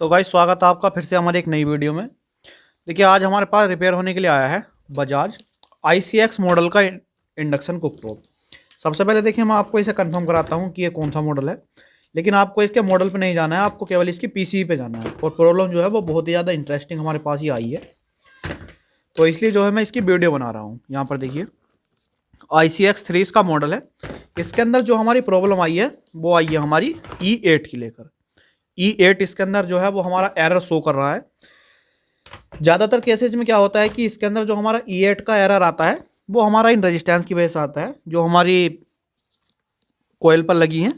तो गाइस स्वागत है आपका फिर से हमारे एक नई वीडियो में। देखिए आज हमारे पास रिपेयर होने के लिए आया है बजाज ICX मॉडल का इंडक्शन कुक टॉप। सबसे पहले देखिए मैं आपको इसे कंफर्म कराता हूँ कि ये कौन सा मॉडल है, लेकिन आपको इसके मॉडल पे नहीं जाना है, आपको केवल इसकी PCB पे जाना है। और प्रॉब्लम जो है वो बहुत ही ज़्यादा इंटरेस्टिंग हमारे पास ही आई है, तो इसलिए जो है मैं इसकी वीडियो बना रहा हूँ। यहाँ पर देखिए ICX 3 इसका मॉडल है। इसके अंदर जो हमारी प्रॉब्लम आई है वो आई है हमारी E8 की लेकर। E8 इसके अंदर जो है वो हमारा एरर शो कर रहा है। ज़्यादातर केसेज में क्या होता है कि इसके अंदर जो हमारा E8 का एरर आता है वो हमारा इन रेजिस्टेंस की वजह से आता है, जो हमारी कोयल पर लगी हैं।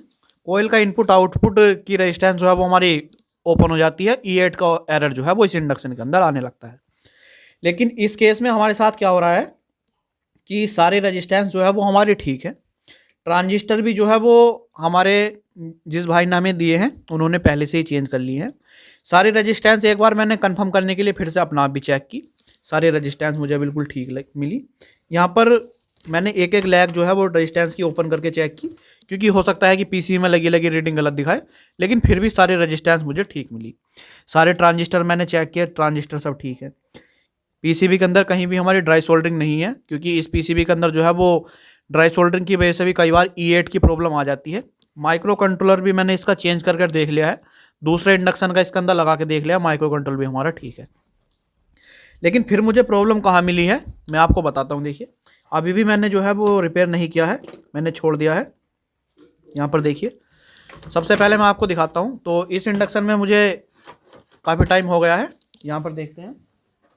कोयल का इनपुट आउटपुट की रेजिस्टेंस जो है वो हमारी ओपन हो जाती है, E8 का एरर जो है वो इस इंडक्शन के अंदर आने लगता है। लेकिन इस केस में हमारे साथ क्या हो रहा है कि सारे रेजिस्टेंस जो है वो हमारे ठीक है। ट्रांजिस्टर भी जो है वो हमारे जिस भाई ने हमें दिए हैं उन्होंने पहले से ही चेंज कर लिए हैं। सारे रेजिस्टेंस एक बार मैंने कंफर्म करने के लिए फिर से अपना आप भी चेक की, सारे रेजिस्टेंस मुझे बिल्कुल ठीक मिली। यहाँ पर मैंने एक एक लैग जो है वो रेजिस्टेंस की ओपन करके चेक की, क्योंकि हो सकता है कि पीसी में लगी लगी रीडिंग गलत दिखाए, लेकिन फिर भी सारे रेजिस्टेंस मुझे ठीक मिली। सारे ट्रांजिस्टर मैंने चेक किए, ट्रांजिस्टर सब ठीक है। पीसीबी के अंदर कहीं भी हमारी ड्राई सोल्डरिंग नहीं है, क्योंकि इस पीसीबी के अंदर जो है वो ड्राई सोल्डरिंग की वजह से भी कई बार E8 की प्रॉब्लम आ जाती है। माइक्रो कंट्रोलर भी मैंने इसका चेंज करके देख लिया है, दूसरे इंडक्शन का इसके अंदर लगा के देख लिया, माइक्रो कंट्रोल भी हमारा ठीक है। लेकिन फिर मुझे प्रॉब्लम कहाँ मिली है मैं आपको बताता हूँ। देखिए अभी भी मैंने जो है वो रिपेयर नहीं किया है, मैंने छोड़ दिया है। यहाँ पर देखिए सबसे पहले मैं आपको दिखाता हूँ। तो इस इंडक्शन में मुझे काफ़ी टाइम हो गया है, यहाँ पर देखते हैं।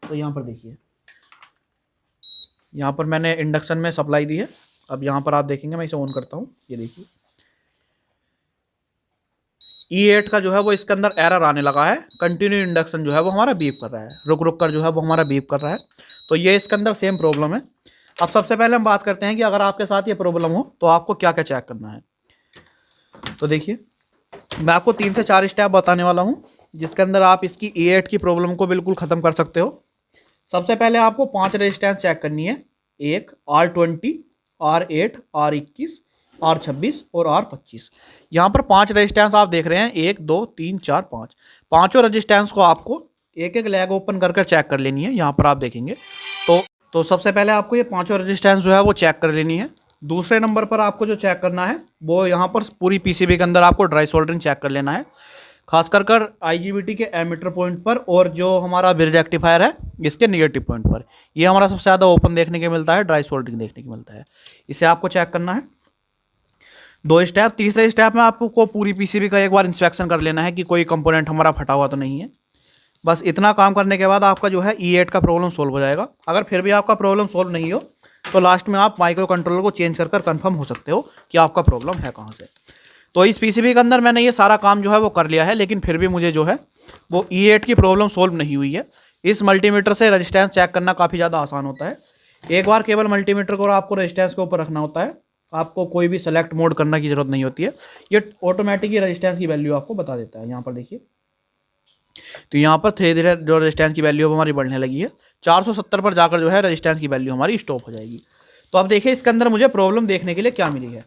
तो यहाँ पर देखिए, यहाँ पर मैंने इंडक्शन में सप्लाई दी है। अब यहाँ पर आप देखेंगे, मैं इसे ऑन करता हूँ, ये देखिए E8 का जो है वो इसके अंदर एरर आने लगा है। कंटिन्यू इंडक्शन जो है वो हमारा बीप कर रहा है, रुक रुक कर जो है वो हमारा बीप कर रहा है। तो ये इसके अंदर सेम प्रॉब्लम है। अब सबसे पहले हम बात करते हैं कि अगर आपके साथ ये प्रॉब्लम हो तो आपको क्या क्या चेक करना है। तो देखिए मैं आपको 3 से 4 स्टेप बताने वाला हूँ, जिसके अंदर आप इसकी E8 की प्रॉब्लम को बिल्कुल ख़त्म कर सकते हो। सबसे पहले आपको 5 रेजिस्टेंस चेक करनी है, एक R20, R8, R21, R26 और R25। यहाँ पर 5 रेजिस्टेंस आप देख रहे हैं, 1 2 3 4 5। पाँचों रेजिस्टेंस को आपको एक एक लैग ओपन कर चेक कर लेनी है। यहाँ पर आप देखेंगे तो सबसे पहले आपको ये पाँचों रेजिस्टेंस जो है वो चेक कर लेनी है। दूसरे नंबर पर आपको जो चेक करना है वो यहाँ पर पूरी पीसीबी के अंदर आपको ड्राई सोल्डरिंग चेक कर लेना है, खास कर IGBT के एमीटर पॉइंट पर और जो हमारा ब्रिज रेक्टिफायर है इसके निगेटिव पॉइंट पर। ये हमारा सबसे ज़्यादा ओपन देखने के मिलता है, ड्राई सोल्डरिंग देखने को मिलता है। इसे आपको चेक करना है। 2 स्टेप। तीसरे स्टेप में आपको पूरी पीसीबी का एक बार इंस्पेक्शन कर लेना है कि कोई कंपोनेंट हमारा फटा हुआ तो नहीं है। बस इतना काम करने के बाद आपका जो है E8 का प्रॉब्लम सोल्व हो जाएगा। अगर फिर भी आपका प्रॉब्लम सोल्व नहीं हो तो लास्ट में आप माइक्रो कंट्रोलर को चेंज कर कंफर्म हो सकते हो कि आपका प्रॉब्लम है कहाँ से। तो इस पीसीबी के अंदर मैंने ये सारा काम जो है वो कर लिया है, लेकिन फिर भी मुझे जो है वो E8 की प्रॉब्लम सोल्व नहीं हुई है। इस मल्टीमीटर से रेजिस्टेंस चेक करना काफ़ी ज़्यादा आसान होता है। एक बार केवल मल्टीमीटर को आपको रेजिस्टेंस के ऊपर रखना होता है, आपको कोई भी सेलेक्ट मोड करने की जरूरत नहीं होती है। ये ऑटोमेटिक ही रेजिस्टेंस की वैल्यू आपको बता देता है। यहाँ पर देखिए, तो यहाँ पर धीरे धीरे जो रेजिस्टेंस की वैल्यू हमारी बढ़ने लगी है। 470 पर जाकर जो है रेजिस्टेंस की वैल्यू हमारी स्टॉप हो जाएगी। तो अब देखिए इसके अंदर मुझे प्रॉब्लम देखने के लिए क्या मिली है।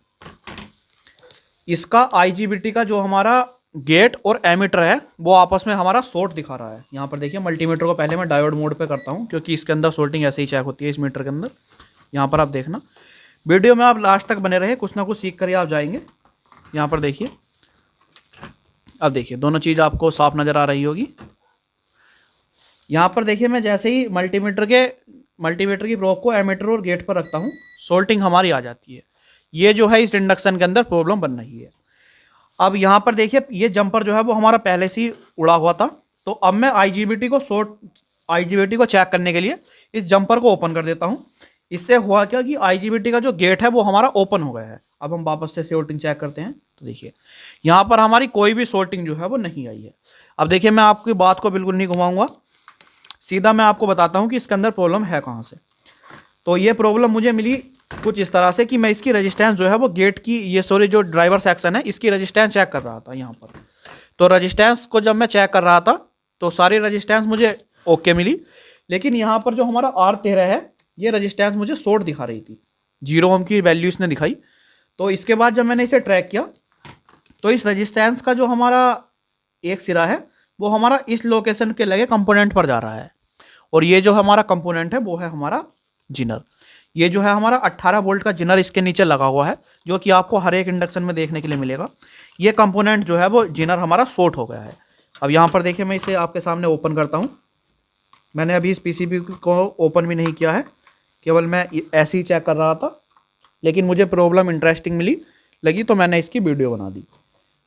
इसका IGBT का जो हमारा गेट और एमीटर है वो आपस में हमारा शॉर्ट दिखा रहा है। यहाँ पर देखिए मल्टीमीटर को पहले मैं डायोड मोड पे करता हूँ, क्योंकि इसके अंदर शॉर्टिंग ऐसे ही चेक होती है इस मीटर के अंदर। यहाँ पर आप देखना, वीडियो में आप लास्ट तक बने रहे, कुछ ना कुछ सीख कर ही आप जाएंगे। यहाँ पर देखिए, अब देखिए दोनों चीज़ आपको साफ नज़र आ रही होगी। यहाँ पर देखिए मैं जैसे ही मल्टीमीटर की प्रोब को एमीटर और गेट पर रखता हूँ, शॉर्टिंग हमारी आ जाती है। ये जो है इस इंडक्शन के अंदर प्रॉब्लम बन रही है। अब यहाँ पर देखिए ये जंपर जो है वो हमारा पहले से ही उड़ा हुआ था। तो अब मैं IGBT को चेक करने के लिए इस जंपर को ओपन कर देता हूँ। इससे हुआ क्या कि IGBT का जो गेट है वो हमारा ओपन हो गया है। अब हम वापस से शॉर्टिंग चेक करते हैं। तो देखिए यहाँ पर हमारी कोई भी शॉर्टिंग जो है वो नहीं आई है। अब देखिए मैं आपकी बात को बिल्कुल नहीं घुमाऊंगा, सीधा मैं आपको बताता हूँ कि इसके अंदर प्रॉब्लम है कहाँ से। तो ये प्रॉब्लम मुझे मिली कुछ इस तरह से कि मैं इसकी रेजिस्टेंस जो है वो गेट की, ये सॉरी जो ड्राइवर सेक्शन है इसकी रेजिस्टेंस चेक कर रहा था यहाँ पर। तो रेजिस्टेंस को जब मैं चेक कर रहा था तो सारी रेजिस्टेंस मुझे ओके मिली, लेकिन यहाँ पर जो हमारा R13 है ये रेजिस्टेंस मुझे शॉर्ट दिखा रही थी, 0 ओम की वैल्यू इसने दिखाई। तो इसके बाद जब मैंने इसे ट्रैक किया तो इस रेजिस्टेंस का जो हमारा एक सिरा है वो हमारा इस लोकेशन के लगे कंपोनेंट पर जा रहा है। और ये जो हमारा कंपोनेंट है वो है हमारा जिनर। ये जो है हमारा 18 वोल्ट का जिनर इसके नीचे लगा हुआ है, जो कि आपको हर एक इंडक्शन में देखने के लिए मिलेगा। ये कंपोनेंट जो है वो जिनर हमारा शॉर्ट हो गया है। अब यहाँ पर देखिए, मैं इसे आपके सामने ओपन करता हूँ। मैंने अभी इस पीसीबी को ओपन भी नहीं किया है, केवल मैं ऐसे ही चेक कर रहा था, लेकिन मुझे प्रॉब्लम इंटरेस्टिंग लगी तो मैंने इसकी वीडियो बना दी।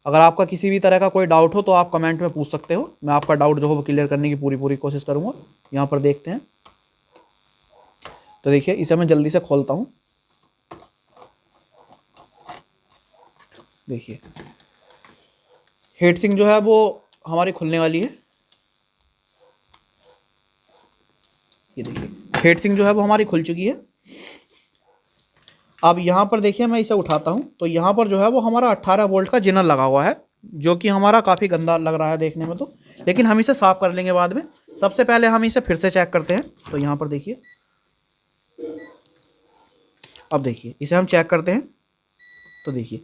अगर आपका किसी भी तरह का कोई डाउट हो तो आप कमेंट में पूछ सकते हो, मैं आपका डाउट जो हो वो क्लियर करने की पूरी कोशिश करूँगा। यहाँ पर देखते हैं, तो देखिए इसे मैं जल्दी से खोलता हूँ। देखिए हीट सिंक जो है वो हमारी खुलने वाली है। ये देखिए हीट सिंक जो है वो हमारी खुल चुकी है। अब यहाँ पर देखिए, मैं इसे उठाता हूँ तो यहाँ पर जो है वो हमारा 18 वोल्ट का जिनर लगा हुआ है, जो कि हमारा काफ़ी गंदा लग रहा है देखने में तो, लेकिन हम इसे साफ़ कर लेंगे बाद में। सबसे पहले हम इसे फिर से चेक करते हैं। तो यहाँ पर देखिए, अब देखिए इसे हम चेक करते हैं। तो देखिए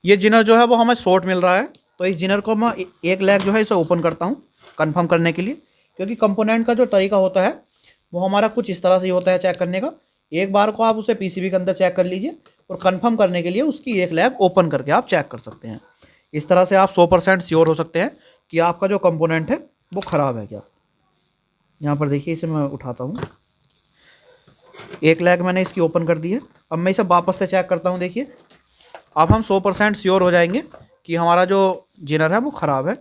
ये जिनर जो है वो हमें शॉर्ट मिल रहा है। तो इस जिनर को मैं एक लेग जो है इसे ओपन करता हूँ कंफर्म करने के लिए, क्योंकि कंपोनेंट का जो तरीका होता है वो हमारा कुछ इस तरह से ही होता है चेक करने का। एक बार को आप उसे पीसीबी के अंदर चेक कर लीजिए और कंफर्म करने के लिए उसकी एक लेग ओपन करके आप चेक कर सकते हैं। इस तरह से आप 100% श्योर हो सकते हैं कि आपका जो कंपोनेंट है वो ख़राब है क्या। यहाँ पर देखिए इसे मैं उठाता हूँ, एक लेग मैंने इसकी ओपन कर दी है। अब मैं इसे वापस से चेक करता हूँ। देखिए अब हम 100% श्योर हो जाएंगे कि हमारा जो जिनर है वो ख़राब है।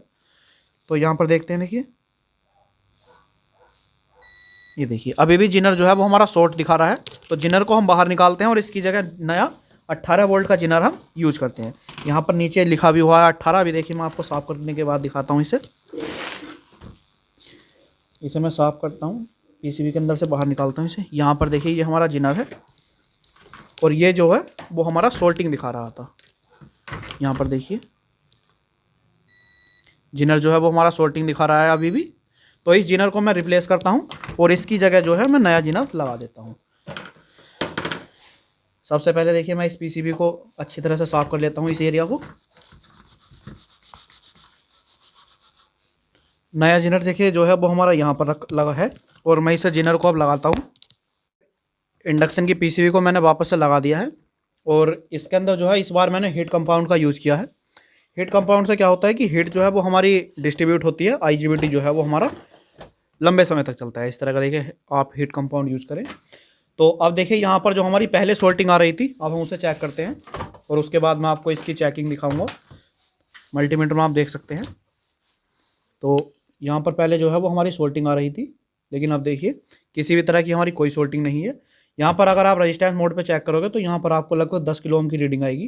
तो यहाँ पर देखते हैं, देखिए ये देखिए अभी भी जिनर जो है वो हमारा शॉर्ट दिखा रहा है। तो जिनर को हम बाहर निकालते हैं और इसकी जगह नया 18 वोल्ट का जिनर हम यूज करते हैं। यहाँ पर नीचे लिखा भी हुआ है 18। अभी देखिए मैं आपको साफ़ करने के बाद दिखाता हूँ इसे मैं साफ़ करता हूँ, पीसीबी के अंदर से बाहर निकालता हूँ इसे। यहाँ पर देखिए ये हमारा जिनर है और ये जो है वो हमारा सोल्टिंग दिखा रहा था। यहाँ पर देखिए जिनर जो है वो हमारा सोल्टिंग दिखा रहा है अभी भी। तो इस जिनर को मैं रिप्लेस करता हूँ और इसकी जगह जो है मैं नया जिनर लगा देता हूँ। सबसे पहले देखिए मैं इस पीसीबी को अच्छी तरह से साफ़ कर लेता हूँ, इस एरिया को। नया जिनर देखिए जो है वो हमारा यहाँ पर लगा है और मैं इसे जिनर को अब लगाता हूँ। इंडक्शन की पीसीबी को मैंने वापस से लगा दिया है और इसके अंदर जो है इस बार मैंने हीट कंपाउंड का यूज़ किया है। हीट कंपाउंड से क्या होता है कि हीट जो है वो हमारी डिस्ट्रीब्यूट होती है, आईजीबीटी जो है वो हमारा लंबे समय तक चलता है। इस तरह का देखिए आप हीट कंपाउंड यूज करें। तो अब देखिए यहाँ पर जो हमारी पहले सोल्टिंग आ रही थी, अब हम उसे चेक करते हैं और उसके बाद मैं आपको इसकी चेकिंग दिखाऊंगा। मल्टीमीटर में आप देख सकते हैं। तो यहाँ पर पहले जो है वो हमारी सोल्टिंग आ रही थी, लेकिन अब देखिए किसी भी तरह की हमारी कोई सोल्टिंग नहीं है। यहाँ पर अगर आप रजिस्टेंस मोड पे चेक करोगे तो यहाँ पर आपको लगभग 10 किलो ओम की रीडिंग आएगी,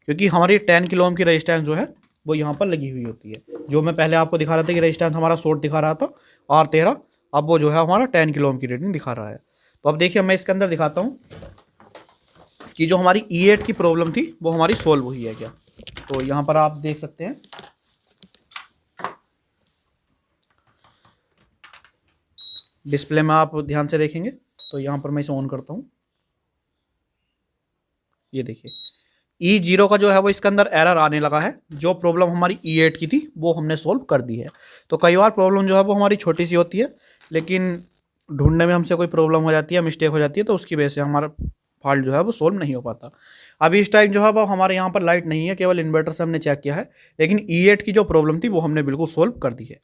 क्योंकि हमारी 10 किलो ओम की रजिस्टेंस जो है वो यहाँ पर लगी हुई होती है। जो मैं पहले आपको दिखा रहा था कि रजिस्टेंस हमारा शॉर्ट दिखा रहा था R13, अब वो जो है हमारा 10 किलो ओम की रीडिंग दिखा रहा है। तो अब देखिए मैं इसके अंदर दिखाता हूँ कि जो हमारी E8 की प्रॉब्लम थी वो हमारी सोल्व हुई है क्या। तो यहाँ पर आप देख सकते हैं, डिस्प्ले में आप ध्यान से देखेंगे तो यहाँ पर मैं इसे ऑन करता हूँ। ये देखिए E0 का जो है वो इसके अंदर एरर आने लगा है। जो प्रॉब्लम हमारी E8 की थी वो हमने सोल्व कर दी है। तो कई बार प्रॉब्लम जो है वो हमारी छोटी सी होती है, लेकिन ढूंढने में हमसे कोई प्रॉब्लम हो जाती है, मिस्टेक हो जाती है, तो उसकी वजह से हमारा फॉल्ट जो है वो सोल्व नहीं हो पाता। अभी इस टाइम जो है वो हमारे यहाँ पर लाइट नहीं है, केवल इन्वर्टर से हमने चेक किया है, लेकिन E8 की जो प्रॉब्लम थी वो हमने बिल्कुल सोल्व कर दी है।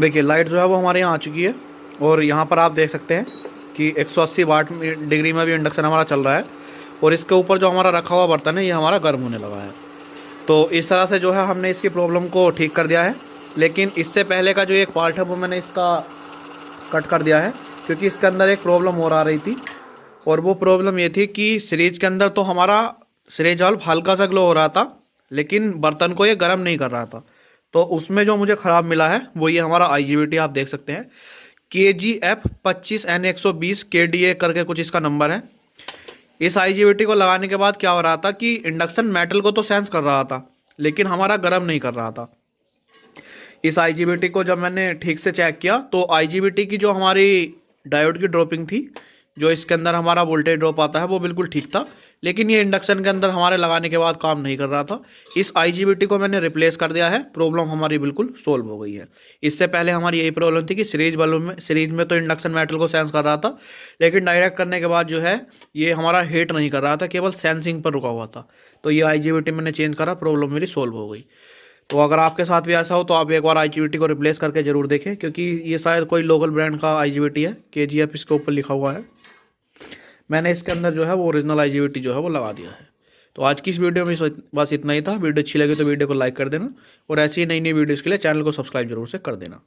देखिए लाइट जो है वो हमारे यहाँ आ चुकी है और यहाँ पर आप देख सकते हैं कि 180 वाट डिग्री में भी इंडक्शन हमारा चल रहा है और इसके ऊपर जो हमारा रखा हुआ बर्तन है ये हमारा गर्म होने लगा है। तो इस तरह से जो है हमने इसकी प्रॉब्लम को ठीक कर दिया है। लेकिन इससे पहले का जो एक पार्ट है वो मैंने इसका कट कर दिया है, क्योंकि इसके अंदर एक प्रॉब्लम और आ रही थी। और वो प्रॉब्लम ये थी कि सीरीज के अंदर तो हमारा सीरीज वाल्व हल्का सा ग्लो हो रहा था, लेकिन बर्तन को ये गर्म नहीं कर रहा था। तो उसमें जो मुझे ख़राब मिला है वो ये हमारा IGBT आप देख सकते हैं, KGF 25N120 KDA करके कुछ इसका नंबर है। इस IGBT को लगाने के बाद क्या हो रहा था कि इंडक्शन मेटल को तो सेंस कर रहा था, लेकिन हमारा गर्म नहीं कर रहा था। इस IGBT को जब मैंने ठीक से चेक किया तो IGBT की जो हमारी डायोड की ड्रॉपिंग थी, जो इसके अंदर हमारा वोल्टेज ड्रॉप आता है, वो बिल्कुल ठीक था। लेकिन ये इंडक्शन के अंदर हमारे लगाने के बाद काम नहीं कर रहा था। इस IGBT को मैंने रिप्लेस कर दिया है, प्रॉब्लम हमारी बिल्कुल सोल्व हो गई है। इससे पहले हमारी यही प्रॉब्लम थी कि सीरीज में तो इंडक्शन मेटल को सेंस कर रहा था, लेकिन डायरेक्ट करने के बाद जो है ये हमारा हीट नहीं कर रहा था, केवल सेंसिंग पर रुका हुआ था। तो ये IGBT मैंने चेंज करा, प्रॉब्लम मेरी सोल्व हो गई। तो अगर आपके साथ भी ऐसा हो तो आप एक बार IGBT को रिप्लेस करके ज़रूर देखें, क्योंकि ये शायद कोई लोकल ब्रांड का IGBT है, KGF इसके ऊपर लिखा हुआ है। मैंने इसके अंदर जो है वो ओरिजिनल IGBT जो है वो लगा दिया है। तो आज की इस वीडियो में बस इतना ही था। वीडियो अच्छी लगी तो वीडियो को लाइक कर देना, और ऐसी ही नई नई वीडियोज़ के लिए चैनल को सब्सक्राइब जरूर से कर देना।